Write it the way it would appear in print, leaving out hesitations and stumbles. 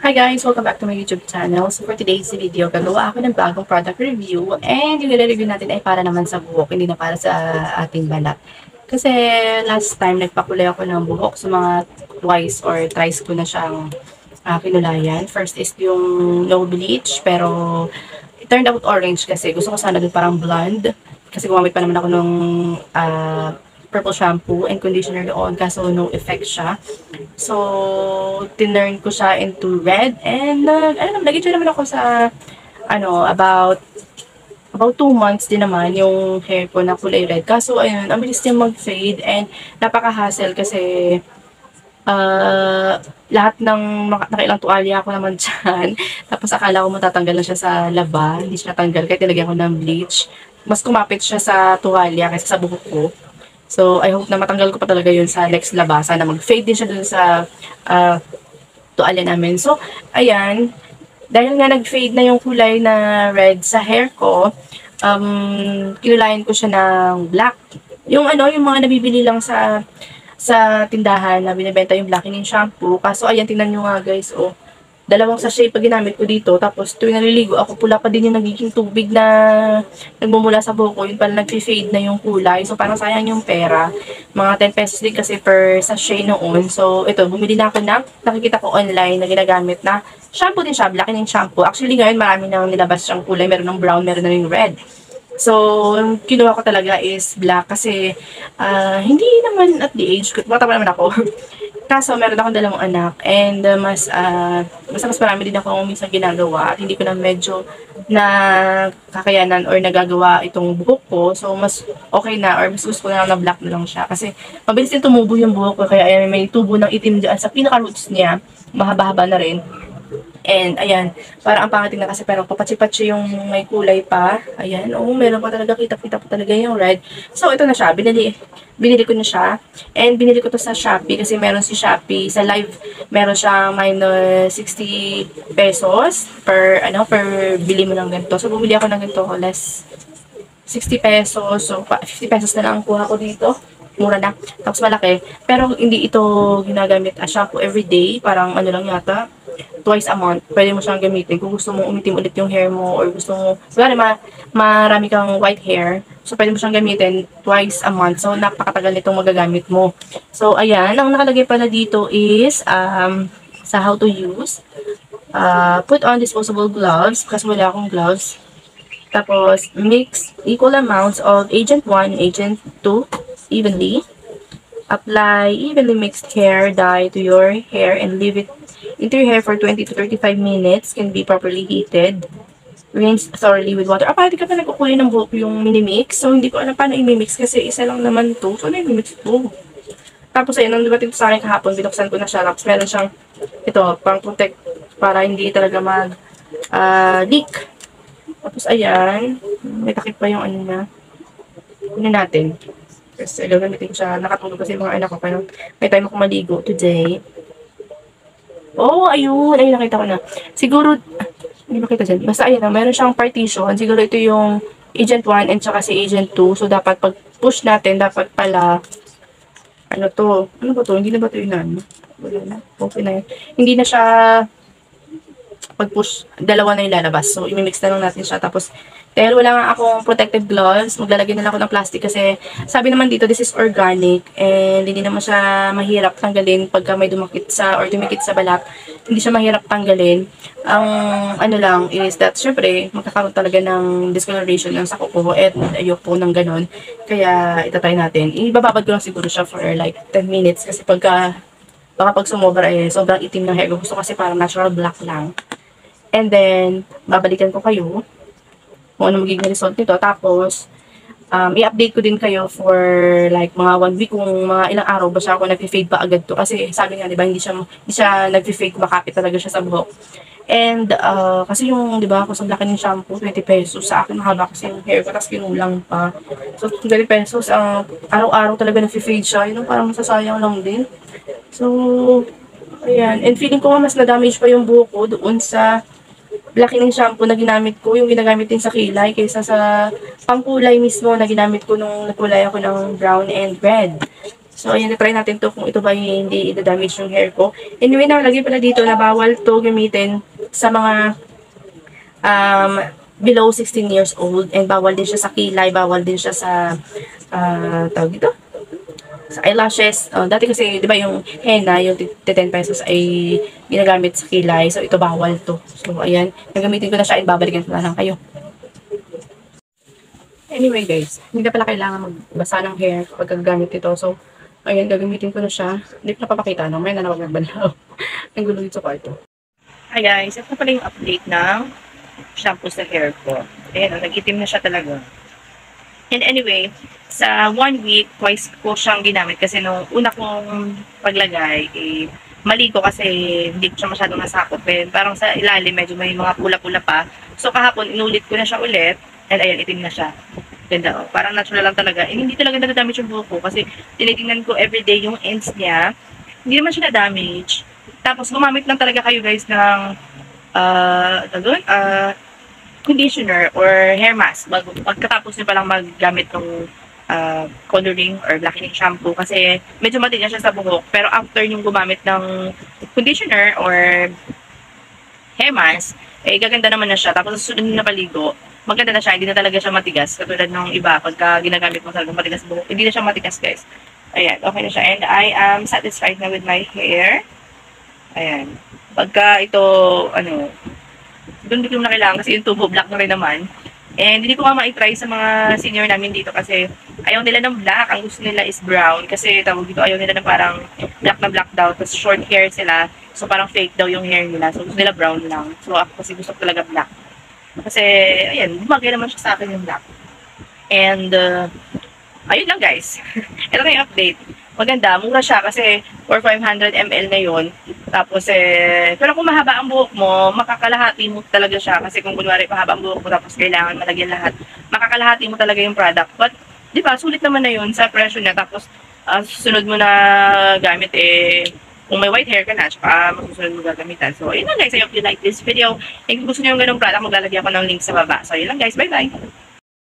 Hi guys! Welcome back to my YouTube channel. So for today's video, gagawa ako ng bagong product review and yung i-review natin ay para naman sa buhok, hindi na para sa ating balat. Kasi last time nagpakulay ako ng buhok sa mga twice or thrice ko na siyang kinulayan. First is yung no bleach pero it turned out orange kasi gusto ko sana dun parang blonde kasi gumamit pa naman ako ng purple shampoo and conditioner doon kaso no effect siya. So, tinurn ko siya into red and nag-enjoy naman ako sa about 2 months din naman yung hair ko na kulay red. Kaso, ayun, ang bilis niya mag-fade and napaka-hassle kasi lahat ng nakailang tuwalya ako naman dyan. Tapos akala ko matatanggal na siya sa laba. Hindi siya natanggal kahit nilagyan ko ng bleach. Mas kumapit siya sa tuwalya kaysa sa buhok ko. So, I hope na matanggal ko pa talaga yun sa next labasa na mag-fade din siya dun sa tuwalya namin. So, ayan. Dahil nga nag-fade na yung kulay na red sa hair ko, kinulayan ko siya ng black. Yung yung mga nabibili lang sa tindahan na binibenta yung blackening shampoo. Kaso, ayan, tingnan nyo nga guys, oh. Dalawang sachet pa ginamit ko dito. Tapos, tuwing naliligo ako, pula pa din yung nagiging tubig na nagmumula sa buhok ko. Yun pala, nag-fade na yung kulay. So, parang sayang yung pera. Mga 10 pesos din kasi per sachet noon. So, ito, bumili na ako ng, nakikita ko online na ginagamit na shampoo din siya, blackening shampoo. Actually, ngayon, marami nang nilabas siyang kulay. Meron ng brown, meron na rin red. So, yung kinuha ko talaga is black kasi hindi naman at the age ko, bata pa naman ako. Kaso, meron akong dalawang anak and mas marami din ako minsan ginagawa at hindi ko na medyo na kakayanan or nagagawa itong buhok ko. So, mas okay na or mas gusto ko na lang na black na lang siya. Kasi, mabilis din tumubo yung buhok ko kaya ayan, may tubo ng itim dyan sa pinaka-roots niya. Mahaba-haba na rin. And, ayan, parang ang pangit na kasi pero papatsi-patsi yung may kulay pa. Ayan, meron pa talaga, kita-kita pa talaga yung red. So, ito na siya, binili ko na siya. And, binili ko to sa Shopee kasi meron si Shopee, sa live, meron siyang minus 60 pesos per bili mo ng ganito. So, bumili ako ng ganito, less 60 pesos. So, 50 pesos na lang ang kuha ko dito. Mura na. Tapos malaki. Pero hindi ito ginagamit as shampoo everyday. Parang lang yata, twice a month. Pwede mo siyang gamitin. Kung gusto mo umitim ulit yung hair mo or gusto mo, marami kang white hair. So, pwede mo siyang gamitin twice a month. So, napakatagal nitong magagamit mo. So, ayan. Ang nakalagay pala dito is sa how to use. Put on disposable gloves kasi wala akong gloves. Tapos, mix equal amounts of Agent 1 and Agent 2 evenly. Apply evenly mixed hair dye to your hair and leave it into your hair for 20 to 35 minutes. Can be properly heated. Rinse thoroughly with water. Pwede ka pa nagkukulay ng buhok yung mini-mix. So, hindi ko alam paano i-mix kasi isa lang naman to. So, ano i-mix to? Tapos, ayun, nung dumating to sa akin kahapon, binuksan ko na siya. Tapos, meron siyang, ito, pang protect para hindi talaga leak. Tapos, ayan. May takip pa yung na. Kunin natin. Kasi gagamitin ko siya. Nakatulog kasi yung mga anak ko. Pero may time ako maligo today. Oh, ayun. Ayun, nakita ko na. Siguro, hindi makita dyan. Basta ayun na, meron siyang partition. Siguro ito yung Agent 1 and saka si Agent 2. So, dapat pag push natin, dapat pala, ano to? Ano ba to? Hindi na ba to yun? Wala na. Okay na yun. Hindi na siya pag-push, dalawa na yung lalabas. So, imimix na lang natin siya. Tapos, dahil wala nga akong protective gloves, maglalagay na lang ako ng plastic kasi sabi naman dito, this is organic and hindi naman siya mahirap tanggalin pagka may dumikit sa balat. Hindi siya mahirap tanggalin. Ang lang is that, syempre, magkakaroon talaga ng discoloration ng sako ko at ayoko ng ganun. Kaya, itatry natin. Ibababad ko lang siguro siya for like 10 minutes kasi baka pag sumobra sobrang itim ng hair ko. Gusto kasi parang natural black lang. And then, babalikan ko kayo kung ano magiging result nito. Tapos, i-update ko din kayo for like mga 1 week kung mga ilang araw ba siya ako nag-fade pa agad to. Kasi sabi nga, di ba, hindi siya nag-fade, makapit talaga siya sa buhok. And, kasi yung, di ba, kung sa blackening shampoo, 20 pesos. Sa akin, mahaba kasi yung hair ko, tapos kinulang pa. So, 20 pesos, araw-araw talaga nag-fade siya. Yun, parang masasayang lang din. So, ayan. And feeling ko mas na-damage pa yung buhok ko doon sa blackening shampoo na ginamit ko, yung ginagamit din sa kilay, kaysa sa pangkulay mismo na ginamit ko nung nagkulay ako ng brown and red. So, ayan, na-try natin to kung ito ba yung hindi damage yung hair ko. Anyway, nakalagay pala dito na bawal to gamitin sa mga below 16 years old, and bawal din siya sa kilay, bawal din siya sa tawag dito, sa eyelashes. Dati kasi, di ba yung henna, yung 10 pesos ay ginagamit sa kilay. So, ito bawal to. So, ayan, nagamitin ko na siya and babalikan ko na lang kayo. Anyway guys, hindi na pala kailangan magbasa ng hair kapag gagamit ito. So, ayan, gagamitin ko na siya. Hindi ko na papakita, no? May na nagbalaw. Ang gulo dito sa kwarto. Hi guys, ito pala yung update ng shampoo sa hair ko. Ayan, nag-itim na siya talaga. And anyway, sa 1 week, twice ko siyang ginamit kasi nung una kong paglagay, mali ko kasi hindi ko siya masyadong nasakop. Parang sa ilalim, medyo may mga pula-pula pa. So kahapon, inulit ko na siya ulit. And ayan, itim na siya. Ganda, oh. Parang natural lang talaga. And hindi talaga nadadamage yung buhok ko kasi tinitingnan ko everyday yung ends niya. Hindi naman siya na-damage. Tapos gumamit lang talaga kayo guys ng conditioner or hair mask. Pagkatapos nyo palang maggamit ng coloring or blackening shampoo kasi medyo matigas siya sa buhok. Pero after nyo gumamit ng conditioner or hair mask, gaganda naman na siya. Tapos susunod na paligo, maganda na siya, hindi na talaga siya matigas. Katulad nung iba, pagka ginagamit mo talaga matigas buhok, hindi na siya matigas guys. Ayan, okay na siya. And I am satisfied na with my hair. Ayan. Pagka ito, doon hindi ko na kailangan kasi yung tubo black na rin naman. And hindi ko nga ma-try sa mga senior namin dito kasi ayaw nila ng black. Ang gusto nila is brown. Kasi tawag dito, ayaw nila ng parang black na black daw. Tapos short hair sila. So parang fake daw yung hair nila. So gusto nila brown lang. So ako kasi gusto talaga black. Kasi, ayan, bumagay naman siya sa akin yung black. And, ayun lang guys. Ito na yung update. Maganda, mura siya kasi for 500 ml na yun. Tapos, pero kung mahaba ang buhok mo, makakalahati mo talaga siya. Kasi kung kunwari mahaba ang buhok mo, tapos kailangan malagyan lahat, makakalahati mo talaga yung product. But, di ba, sulit naman na yun sa presyo niya. Tapos, susunod mo na gamit, kung may white hair ka na, tsaka masusunod mo gagamitan. So, ayun lang guys. I hope you like this video. And kung gusto nyo yung ganung product, maglalagay ako ng link sa baba. So, ayun lang guys. Bye-bye!